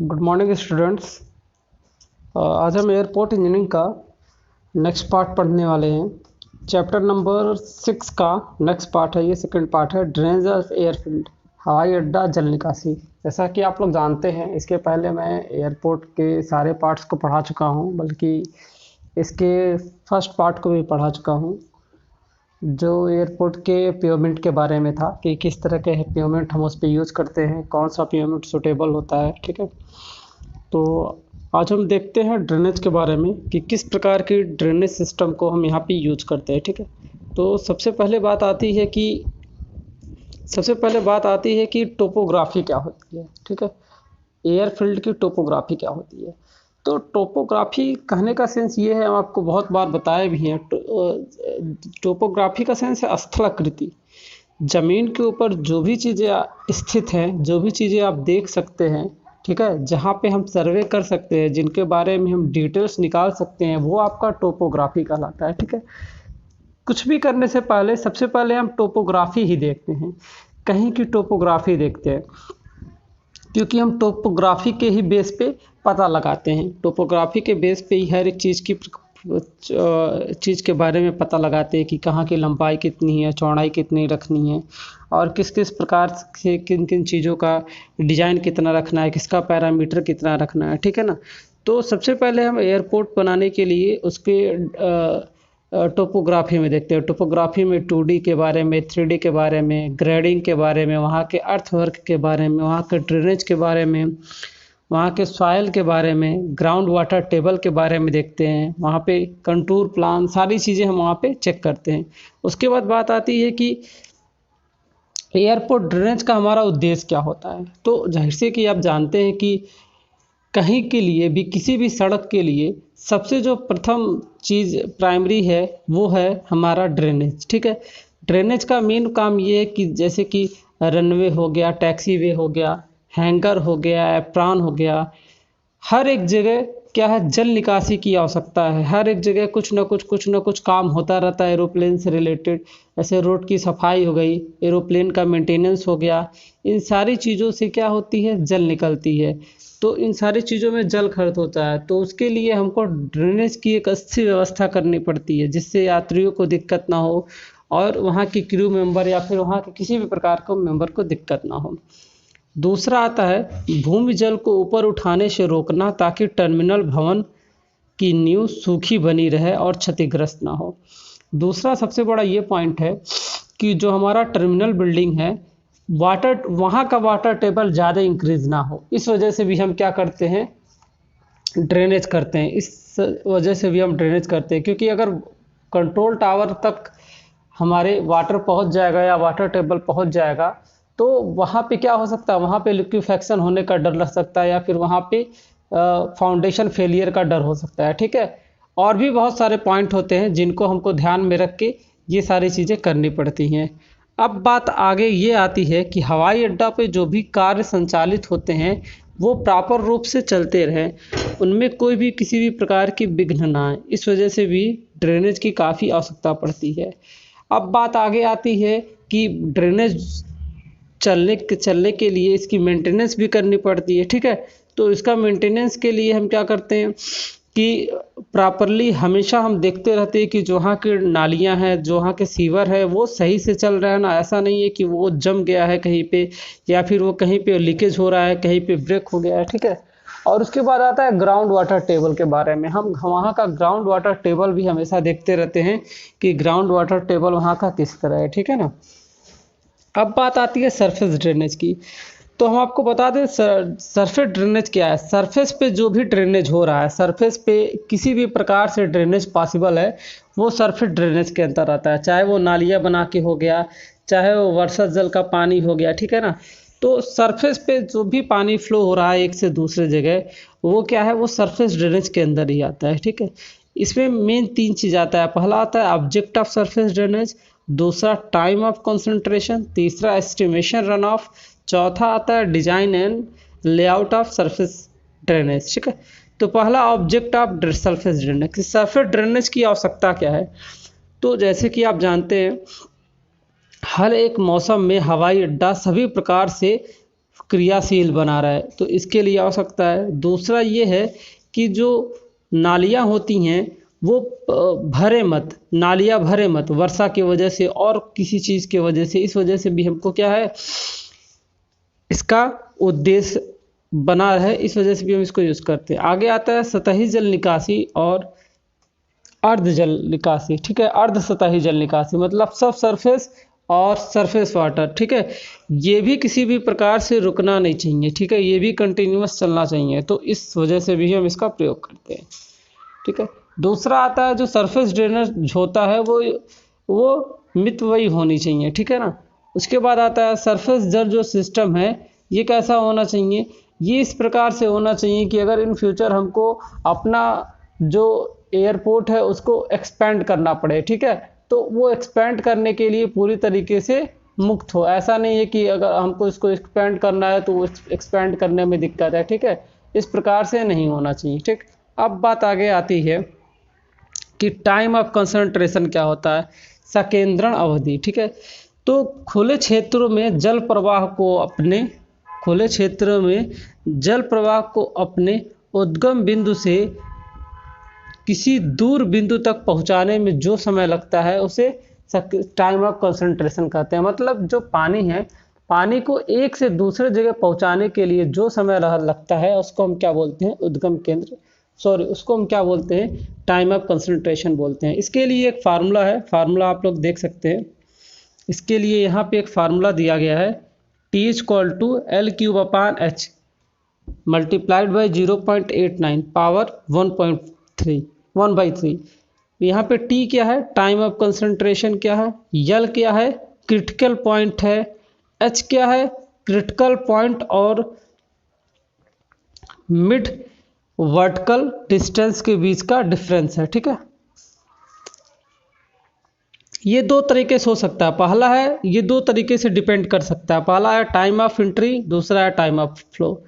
Good morning students. आज हम airport engineering का नेक्स्ट पार्ट पढ़ने वाले हैं। चैप्टर नंबर 6 का नेक्स्ट पार्ट है, ये सेकंड पार्ट है, ड्रेनेज ऑफ एयरफील्ड, हवाई अड्डा जल निकासी। जैसा कि आप लोग जानते हैं, इसके पहले मैं एयरपोर्ट के सारे पार्ट्स को पढ़ा चुका हूँ, बल्कि इसके फर्स्ट पार्ट को भी पढ़ा चुका हूँ, जो एयरपोर्ट के पेवमेंट के बारे में था कि किस तरह के पेवमेंट हम उस पर यूज़ करते हैं, कौन सा पेवमेंट सूटेबल होता है। ठीक है, तो आज हम देखते हैं ड्रेनेज के बारे में कि किस प्रकार की ड्रेनेज सिस्टम को हम यहाँ पे यूज करते हैं। ठीक है, तो सबसे पहले बात आती है कि टोपोग्राफी क्या होती है। ठीक है, एयरफील्ड की टोपोग्राफी क्या होती है। तो टोपोग्राफी कहने का सेंस ये है, हम आपको बहुत बार बताए भी हैं, टोपोग्राफी का सेंस है स्थलाकृति। ज़मीन के ऊपर जो भी चीज़ें स्थित हैं, जो भी चीज़ें आप देख सकते हैं, ठीक है, जहाँ पे हम सर्वे कर सकते हैं, जिनके बारे में हम डिटेल्स निकाल सकते हैं, वो आपका टोपोग्राफी कहलाता है। ठीक है, कुछ भी करने से पहले सबसे पहले हम टोपोग्राफी ही देखते हैं, कहीं की टोपोग्राफी देखते हैं, क्योंकि हम टोपोग्राफी के ही बेस पे पता लगाते हैं। टोपोग्राफी के बेस पे ही हर एक चीज़ के बारे में पता लगाते हैं कि कहाँ की लंबाई कितनी है, चौड़ाई कितनी रखनी है, और किस किस प्रकार से किन किन चीज़ों का डिज़ाइन कितना रखना है, किसका पैरामीटर कितना रखना है। ठीक है ना, तो सबसे पहले हम एयरपोर्ट बनाने के लिए उसके टोपोग्राफी में देखते हैं। टोपोग्राफी में 2D के बारे में, 3D के बारे में, ग्रेडिंग के बारे में, वहाँ के अर्थवर्क के बारे में, वहाँ के ड्रेनेज के बारे में, वहाँ के सॉइल के बारे में, ग्राउंड वाटर टेबल के बारे में देखते हैं। वहाँ पे कंटूर प्लान, सारी चीज़ें हम वहाँ पे चेक करते हैं। उसके बाद बात आती है कि एयरपोर्ट ड्रेनेज का हमारा उद्देश्य क्या होता है। तो जाहिर से कि आप जानते हैं कि कहीं के लिए भी, किसी भी सड़क के लिए सबसे जो प्रथम चीज़ प्राइमरी है वो है हमारा ड्रेनेज। ठीक है, ड्रेनेज का मेन काम ये है कि जैसे कि रनवे हो गया, टैक्सी वे हो गया, हैंगर हो गया, एप्रॉन हो गया, हर एक जगह क्या है, जल निकासी की आवश्यकता है। हर एक जगह कुछ ना कुछ काम होता रहता है एरोप्लेन से रिलेटेड। ऐसे रोड की सफाई हो गई, एरोप्लेन का मेंटेनेंस हो गया, इन सारी चीज़ों से क्या होती है, जल निकलती है। तो इन सारी चीज़ों में जल खर्च होता है, तो उसके लिए हमको ड्रेनेज की एक अच्छी व्यवस्था करनी पड़ती है, जिससे यात्रियों को दिक्कत ना हो और वहाँ की क्रू मेंबर या फिर वहाँ के किसी भी प्रकार को मेंबर को दिक्कत ना हो। दूसरा आता है भूमि जल को ऊपर उठाने से रोकना, ताकि टर्मिनल भवन की नींव सूखी बनी रहे और क्षतिग्रस्त ना हो। दूसरा सबसे बड़ा ये पॉइंट है कि जो हमारा टर्मिनल बिल्डिंग है, वहाँ का वाटर टेबल ज़्यादा इंक्रीज ना हो। इस वजह से भी हम क्या करते हैं, ड्रेनेज करते हैं। इस वजह से भी हम ड्रेनेज करते हैं, क्योंकि अगर कंट्रोल टावर तक हमारे वाटर पहुंच जाएगा या वाटर टेबल पहुंच जाएगा, तो वहाँ पे क्या हो सकता है, वहाँ पे लिक्विफेक्शन होने का डर लग सकता है, या फिर वहाँ पे फाउंडेशन फेलियर का डर हो सकता है। ठीक है, और भी बहुत सारे पॉइंट होते हैं जिनको हमको ध्यान में रख के ये सारी चीज़ें करनी पड़ती हैं। अब बात आगे ये आती है कि हवाई अड्डा पे जो भी कार्य संचालित होते हैं वो प्रॉपर रूप से चलते रहें, उनमें कोई भी किसी भी प्रकार की विघ्न ना आए। इस वजह से भी ड्रेनेज की काफ़ी आवश्यकता पड़ती है। अब बात आगे आती है कि ड्रेनेज चलने के लिए इसकी मेंटेनेंस भी करनी पड़ती है। ठीक है, तो इसका मेंटेनेंस के लिए हम क्या करते हैं कि प्रॉपरली हमेशा हम देखते रहते हैं कि जो वहाँ की नालियाँ हैं, जो वहाँ के सीवर है, वो सही से चल रहा है ना। ऐसा नहीं है कि वो जम गया है कहीं पे, या फिर वो कहीं पे लीकेज हो रहा है, कहीं पे ब्रेक हो गया है। ठीक है, और उसके बाद आता है ग्राउंड वाटर टेबल के बारे में। हम वहाँ का ग्राउंड वाटर टेबल भी हमेशा देखते रहते हैं कि ग्राउंड वाटर टेबल वहाँ का किस तरह है। ठीक है ना, अब बात आती है सरफेस ड्रेनेज की। तो हम आपको बता दें सरफेस ड्रेनेज क्या है। सरफेस पे जो भी ड्रेनेज हो रहा है, सरफेस पे किसी भी प्रकार से ड्रेनेज पॉसिबल है, वो सरफेस ड्रेनेज के अंतर आता है। चाहे वो नालियाँ बना के हो गया, चाहे वो वर्षा जल का पानी हो गया। ठीक है ना, तो सरफेस पे जो भी पानी फ्लो हो रहा है एक से दूसरे जगह, वो क्या है, वो सरफेस ड्रेनेज के अंदर ही आता है। ठीक है, इसमें मेन 3 चीज़ आता है। पहला आता है ऑब्जेक्ट ऑफ सरफेस ड्रेनेज, दूसरा टाइम ऑफ कंसंट्रेशन, तीसरा एस्टिमेशन रन ऑफ, चौथा आता है design and layout of surface drainage. ठीक है, तो पहला object of surface drainage. Surface drainage की आवश्यकता क्या है, तो जैसे कि आप जानते हैं हर एक मौसम में हवाई अड्डा सभी प्रकार से क्रियाशील बना रहा है, तो इसके लिए आवश्यकता है। दूसरा ये है कि जो नालियाँ होती हैं वो भरे मत, नालियाँ भरे मत वर्षा की वजह से और किसी चीज़ की वजह से, इस वजह से भी हमको क्या है, इसका उद्देश्य बना है, इस वजह से भी हम इसको यूज़ करते हैं। आगे आता है सतही जल निकासी और अर्ध जल निकासी। ठीक है, अर्ध सतही जल निकासी मतलब सब सरफेस और सरफेस वाटर। ठीक है, ये भी किसी भी प्रकार से रुकना नहीं चाहिए। ठीक है, ये भी कंटिन्यूअस चलना चाहिए, तो इस वजह से भी हम इसका प्रयोग करते हैं। ठीक है, दूसरा आता है जो सरफेस ड्रेनेज होता है वो मितव्ययी होनी चाहिए। ठीक है ना। उसके बाद आता है सरफेस जल जो सिस्टम है ये कैसा होना चाहिए, ये इस प्रकार से होना चाहिए कि अगर इन फ्यूचर हमको अपना जो एयरपोर्ट है उसको एक्सपेंड करना पड़े, ठीक है, तो वो एक्सपेंड करने के लिए पूरी तरीके से मुक्त हो। ऐसा नहीं है कि अगर हमको इसको एक्सपेंड करना है तो वो एक्सपेंड करने में दिक्कत है। ठीक है, इस प्रकार से नहीं होना चाहिए। ठीक, अब बात आगे आती है कि टाइम ऑफ कंसंट्रेशन क्या होता है, संकेंद्रण अवधि। ठीक है, तो खुले क्षेत्रों में जल प्रवाह को अपने खुले क्षेत्रों में जल प्रवाह को अपने उद्गम बिंदु से किसी दूर बिंदु तक पहुंचाने में जो समय लगता है उसे टाइम ऑफ कंसंट्रेशन कहते हैं। मतलब जो पानी है, पानी को एक से दूसरे जगह पहुंचाने के लिए जो समय लगता है उसको हम क्या बोलते हैं, उद्गम केंद्र, उसको हम क्या बोलते हैं, टाइम ऑफ कंसंट्रेशन बोलते हैं। इसके लिए एक फार्मूला है, फार्मूला आप लोग देख सकते हैं। इसके लिए यहाँ पे एक फार्मूला दिया गया है, T = L³/H multiplied by 0.89 power 1/3। यहाँ पे T क्या है, टाइम ऑफ कंसंट्रेशन क्या है, L क्या है, क्रिटिकल पॉइंट है, H क्या है, क्रिटिकल पॉइंट और मिड वर्टिकल डिस्टेंस के बीच का डिफरेंस है। ठीक है, ये दो तरीके से हो सकता है। पहला है, ये दो तरीके से डिपेंड कर सकता है। पहला है टाइम ऑफ एंट्री, दूसरा है time of flow.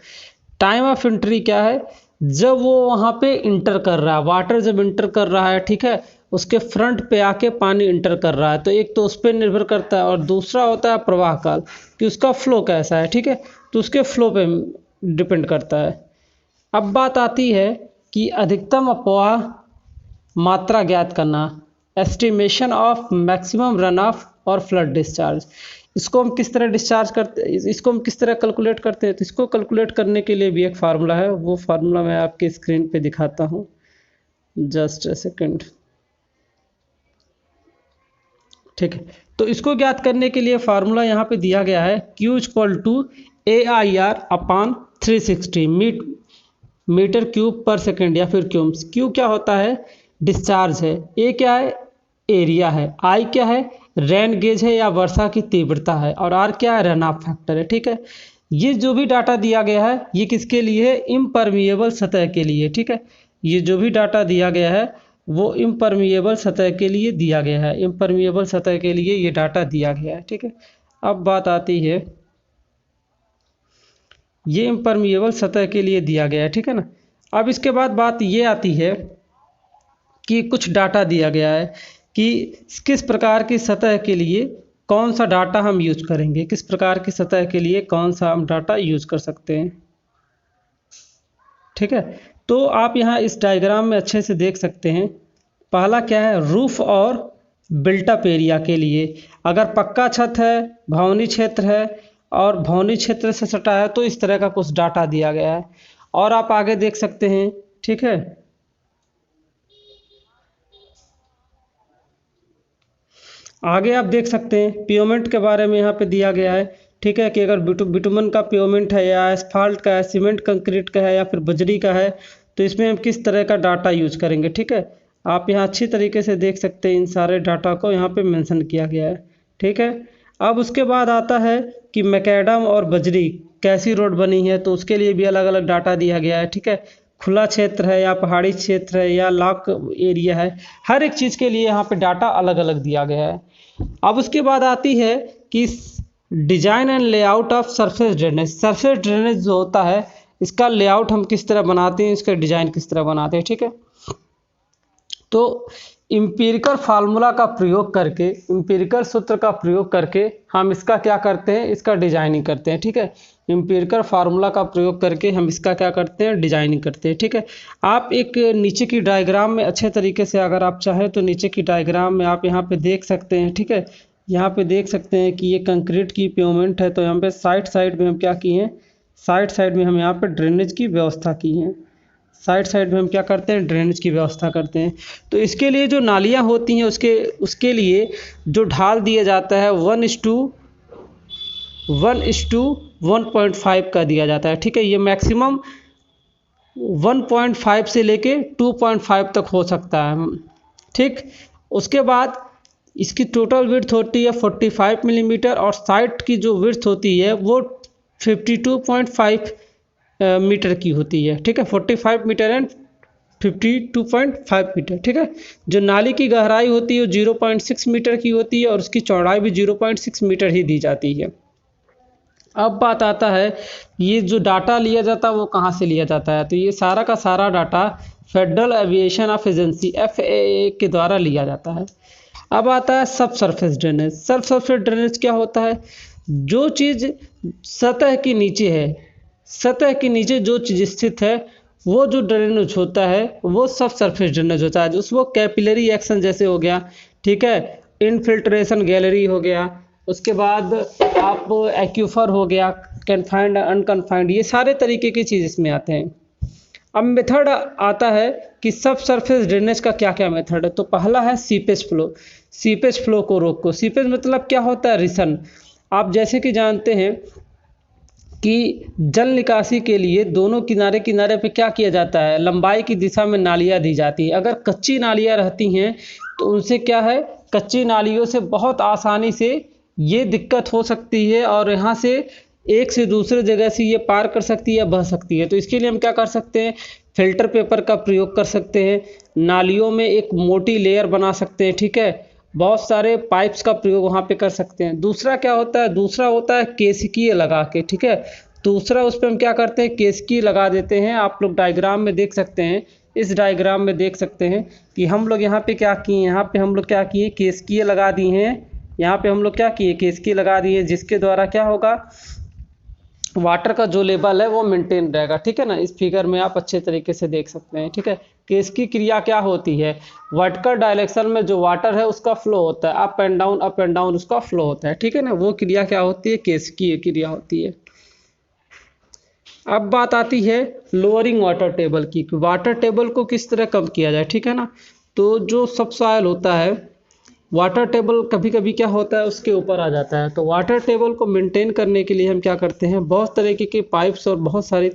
Time of entry क्या है, जब वो वहाँ पे इंटर कर रहा है, वाटर जब इंटर कर रहा है, ठीक है, उसके फ्रंट पे आके पानी इंटर कर रहा है, तो एक तो उस पर निर्भर करता है, और दूसरा होता है प्रवाह काल कि उसका फ्लो कैसा है। ठीक है, तो उसके फ्लो पे डिपेंड करता है। अब बात आती है कि अधिकतम अपवाह मात्रा ज्ञात करना, estimation of maximum run of और फ्लड डिस्चार्ज। इसको हम किस तरह डिस्चार्ज करते, इसको हम किस तरह कैलकुलेट करते हैं, तो इसको कैलकुलेट करने के लिए भी एक फार्मूला है, वो फार्मूला मैं आपके स्क्रीन पे दिखाता हूँ, जस्ट अ सेकेंड। ठीक है, तो इसको ज्ञात करने के लिए फार्मूला यहाँ पे दिया गया है, Q = AIR/360 मीटर क्यूब पर सेकेंड या फिर क्यूम्स। Q क्या होता है, डिस्चार्ज है, A क्या है, एरिया है, I क्या है, रेन गेज है या वर्षा की तीव्रता है, और R क्या है, रन ऑफ फैक्टर है। ठीक है, ये जो भी डाटा दिया गया है ये किसके लिए है, इम्परमिएबल सतह के लिए। ठीक है, ये जो भी डाटा दिया गया है वो इम्परमिएबल सतह के लिए दिया गया है, इम्परमिएबल सतह के लिए ये डाटा दिया गया है। ठीक है, अब बात आती है, ये इम्परमिएबल सतह के लिए दिया गया है। ठीक है ना। अब इसके बाद बात ये आती है कि कुछ डाटा दिया गया है कि किस प्रकार की सतह के लिए कौन सा डाटा हम यूज करेंगे, किस प्रकार की सतह के लिए कौन सा हम डाटा यूज कर सकते हैं। ठीक है, तो आप यहाँ इस डायग्राम में अच्छे से देख सकते हैं। पहला क्या है, रूफ और बिल्टअप एरिया के लिए, अगर पक्का छत है, भवनी क्षेत्र है और भवनी क्षेत्र से सटा है तो इस तरह का कुछ डाटा दिया गया है। और आप आगे देख सकते हैं। ठीक है, आगे आप देख सकते हैं प्योमेंट के बारे में यहाँ पे दिया गया है। ठीक है, कि अगर बिटुमन का प्योमेंट है या एस्फाल्ट का है, सीमेंट कंक्रीट का है या फिर बजरी का है, तो इसमें हम किस तरह का डाटा यूज करेंगे। ठीक है, आप यहाँ अच्छी तरीके से देख सकते हैं, इन सारे डाटा को यहाँ पे मेंशन किया गया है। ठीक है, अब उसके बाद आता है कि मैकेडम और बजरी कैसी रोड बनी है, तो उसके लिए भी अलग अलग डाटा दिया गया है। ठीक है, खुला क्षेत्र है या पहाड़ी क्षेत्र है या लॉक एरिया है, हर एक चीज़ के लिए यहाँ पे डाटा अलग अलग दिया गया है। अब उसके बाद आती है कि design and layout of surface drainage. Surface drainage जो होता है इसका लेआउट हम किस तरह बनाते हैं, इसका डिजाइन किस तरह बनाते हैं। ठीक है, तो इम्पीरिकल फार्मूला का प्रयोग करके, इम्पीरिकल सूत्र का प्रयोग करके हम इसका क्या करते हैं, इसका डिजाइनिंग करते हैं। ठीक है, एम्पिरिकल फार्मूला का प्रयोग करके हम इसका क्या करते हैं, डिजाइनिंग करते हैं। ठीक है, आप एक नीचे की डायग्राम में अच्छे तरीके से अगर आप चाहें तो नीचे की डायग्राम में आप यहाँ पे देख सकते हैं। ठीक है, यहाँ पे देख सकते हैं कि ये कंक्रीट की पेवमेंट है, तो यहाँ पे साइड साइड में हम क्या किए हैं, साइड साइड में हम यहाँ पे ड्रेनेज की व्यवस्था की है। साइड साइड में हम क्या करते हैं, ड्रेनेज की व्यवस्था करते हैं। तो इसके लिए जो नालियाँ होती हैं उसके लिए जो ढाल दिया जाता है 1:1:1.5 का दिया जाता है। ठीक है, ये मैक्सिमम 1.5 से लेके 2.5 तक हो सकता है। ठीक, उसके बाद इसकी टोटल विड्थ होती है 45 मिलीमीटर और साइड की जो विड्थ होती है वो 52.5 मीटर की होती है। ठीक है, 45 मीटर एंड 52.5 मीटर। ठीक है, जो नाली की गहराई होती है वो 0.6 मीटर की होती है और उसकी चौड़ाई भी 0.6 मीटर ही दी जाती है। अब बात आता है ये जो डाटा लिया जाता है वो कहाँ से लिया जाता है, तो ये सारा का सारा data federal aviation of agency FAA के द्वारा लिया जाता है। अब आता है सब सरफेस ड्रेनेज। सब सरफेस ड्रेनेज क्या होता है, जो चीज़ सतह के नीचे है, सतह के नीचे जो चीज़ स्थित है वो जो ड्रेनेज होता है वो सब सरफेस ड्रेनेज होता है। उसको कैपिलरी एक्शन जैसे हो गया, ठीक है, इनफिल्ट्रेशन गैलरी हो गया, उसके बाद आप एक्यूफर हो गया, कन्फाइंड अनकन्फाइंड, ये सारे तरीके की चीज़ इसमें आते हैं। अब मेथड आता है कि सब सरफेस ड्रेनेज का क्या क्या मेथड है। तो पहला है सीपेज फ्लो। सीपेज फ्लो को रोको। सीपेज मतलब क्या होता है, रिसन। आप जैसे कि जानते हैं कि जल निकासी के लिए दोनों किनारे किनारे पे क्या किया जाता है, लंबाई की दिशा में नालियाँ दी जाती है। अगर कच्ची नालियाँ रहती हैं तो उनसे क्या है, कच्ची नालियों से बहुत आसानी से ये दिक्कत हो सकती है और यहाँ से एक से दूसरे जगह से ये पार कर सकती है, बह सकती है। तो इसके लिए हम क्या कर सकते हैं, फिल्टर पेपर का प्रयोग कर सकते हैं, नालियों में एक मोटी लेयर बना सकते हैं। ठीक है, बहुत सारे पाइप्स का प्रयोग वहाँ पे कर सकते हैं। दूसरा क्या होता है, दूसरा होता है केसिकीय लगा के। ठीक है, दूसरा उस पर हम क्या करते हैं, केसिकी लगा देते हैं। आप लोग डायग्राम में देख सकते हैं, इस डायग्राम में देख सकते हैं कि हम लोग यहाँ पे क्या किए, यहाँ पे हम लोग क्या किए, केसिकीय लगा दिए हैं। यहाँ पे हम लोग क्या किए, केसिकी लगा दिए, जिसके द्वारा क्या होगा, वाटर का जो लेवल है वो मेंटेन रहेगा। ठीक है ना, इस फिगर में आप अच्छे तरीके से देख सकते हैं। ठीक है, केस की क्रिया क्या होती है, वर्टिकल डायरेक्शन में जो वाटर है उसका फ्लो होता है, अप एंड डाउन उसका फ्लो होता है। ठीक है ना, वो क्रिया क्या होती है, केस की क्रिया होती है। अब बात आती है लोअरिंग वाटर टेबल की, वाटर टेबल को किस तरह कम किया जाए। ठीक है ना, तो जो सबसॉइल होता है, वाटर टेबल कभी कभी क्या होता है उसके ऊपर आ जाता है। तो वाटर टेबल को मेंटेन करने के लिए हम क्या करते हैं, बहुत तरीके के पाइप्स और बहुत सारे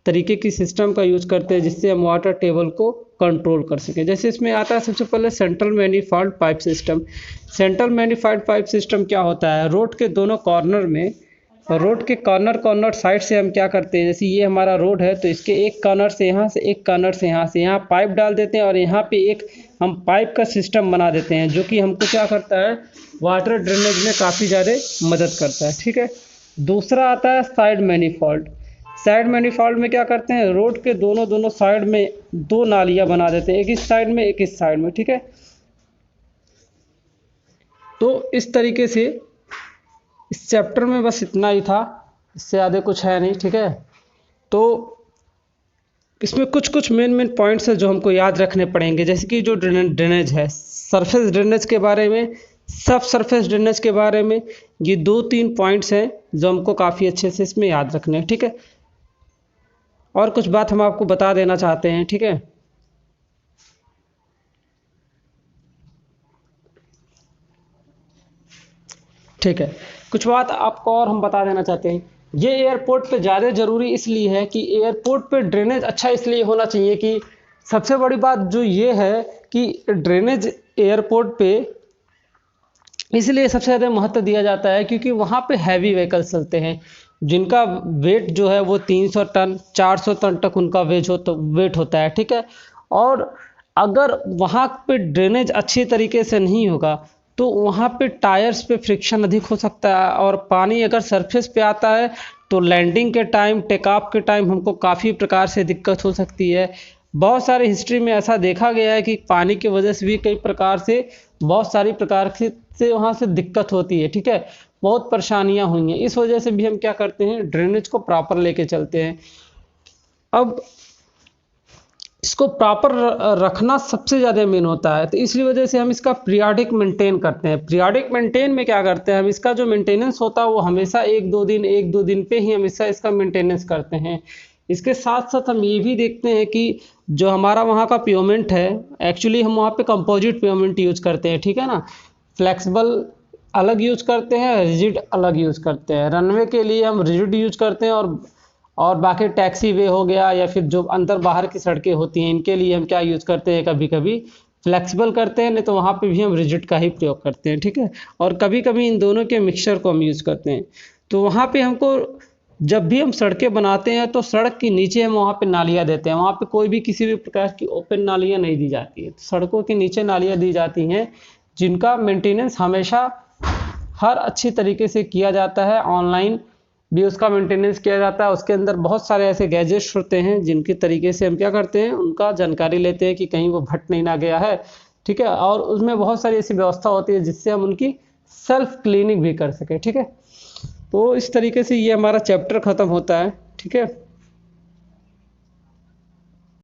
तरीके की सिस्टम का यूज करते हैं जिससे हम वाटर टेबल को कंट्रोल कर सकें। जैसे इसमें आता है सबसे पहले central manifold pipe system. Central manifold pipe system क्या होता है, रोड के दोनों कॉर्नर में, रोड के कॉर्नर साइड से हम क्या करते हैं, जैसे ये हमारा रोड है तो इसके एक कॉर्नर से यहाँ से, एक कॉर्नर से यहाँ पाइप डाल देते हैं और यहाँ पे एक हम पाइप का सिस्टम बना देते हैं जो कि हमको क्या करता है, वाटर ड्रेनेज में काफ़ी ज़्यादा मदद करता है। ठीक है, दूसरा आता है साइड मैनिफॉल्ड। साइड मैनिफॉल्ड में क्या करते हैं, रोड के दोनों साइड में दो नालियाँ बना देते हैं, एक इस साइड में एक इस साइड में। ठीक है, तो इस तरीके से इस चैप्टर में बस इतना ही था, इससे ज़्यादा कुछ है नहीं। ठीक है, तो इसमें कुछ मेन पॉइंट्स है जो हमको याद रखने पड़ेंगे, जैसे कि जो ड्रेनेज है, सरफेस ड्रेनेज के बारे में, सब सरफेस ड्रेनेज के बारे में, ये 2-3 पॉइंट्स हैं जो हमको काफ़ी अच्छे से इसमें याद रखने हैं। ठीक है, और कुछ बात हम आपको बता देना चाहते हैं। ठीक है, ठीक है, कुछ बात आपको और हम बता देना चाहते हैं। ये एयरपोर्ट पे ज़्यादा ज़रूरी इसलिए है कि एयरपोर्ट पे ड्रेनेज अच्छा इसलिए होना चाहिए कि सबसे बड़ी बात जो ये है कि ड्रेनेज एयरपोर्ट पे इसलिए सबसे ज़्यादा महत्व दिया जाता है क्योंकि वहाँ पे हैवी व्हीकल्स चलते हैं जिनका वेट जो है वो 300 टन 400 टन तक उनका वेट होता है। ठीक है, और अगर वहाँ पे ड्रेनेज अच्छी तरीके से नहीं होगा तो वहाँ पे टायर्स पे फ्रिक्शन अधिक हो सकता है और पानी अगर सरफेस पे आता है तो लैंडिंग के टाइम, टेक ऑफ के टाइम हमको काफ़ी प्रकार से दिक्कत हो सकती है। बहुत सारे हिस्ट्री में ऐसा देखा गया है कि पानी की वजह से भी कई प्रकार से बहुत सारी प्रकार से वहाँ से दिक्कत होती है। ठीक है, बहुत परेशानियां हुई हैं। इस वजह से भी हम क्या करते हैं, ड्रेनेज को प्रॉपर लेके चलते हैं। अब इसको प्रॉपर रखना सबसे ज़्यादा मेन होता है, तो इसी वजह से हम इसका पीरियाडिक मेंटेन करते हैं। पीरियाडिक मेंटेन में क्या करते हैं, हम इसका जो मेंटेनेंस होता है वो हमेशा एक दो दिन पे ही हमेशा इसका मेंटेनेंस करते हैं। इसके साथ साथ हम ये भी देखते हैं कि जो हमारा वहाँ का पेवमेंट है, एक्चुअली हम वहाँ पे कंपोजिट पेवमेंट यूज करते हैं, ठीक है ना। फ्लेक्सिबल अलग यूज करते हैं, रिजिड अलग यूज करते हैं। रनवे के लिए हम रिजिड यूज करते हैं, और बाकी टैक्सी वे हो गया या फिर जो अंदर बाहर की सड़कें होती हैं, इनके लिए हम क्या यूज करते हैं, कभी कभी फ्लेक्सिबल करते हैं, नहीं तो वहाँ पे भी हम रिजिड का ही प्रयोग करते हैं, ठीक है। और कभी कभी इन दोनों के मिक्सचर को हम यूज करते हैं। तो वहाँ पे हमको जब भी हम सड़कें बनाते हैं तो सड़क के नीचे हम वहाँ पे नालियाँ देते हैं। वहाँ पे कोई भी किसी भी प्रकार की ओपन नालियाँ नहीं दी जाती है, सड़कों के नीचे नालियाँ दी जाती हैं, जिनका मेंटेनेंस हमेशा हर अच्छी तरीके से किया जाता है। ऑनलाइन भी उसका मेंटेनेंस किया जाता है। उसके अंदर बहुत सारे ऐसे गैजेट्स होते हैं जिनके तरीके से हम क्या करते हैं, उनका जानकारी लेते हैं कि कहीं वो फट नहीं ना गया है, ठीक है। और उसमें बहुत सारी ऐसी व्यवस्था होती है जिससे हम उनकी सेल्फ क्लीनिंग भी कर सकें, ठीक है। तो इस तरीके से ये हमारा चैप्टर खत्म होता है, ठीक है।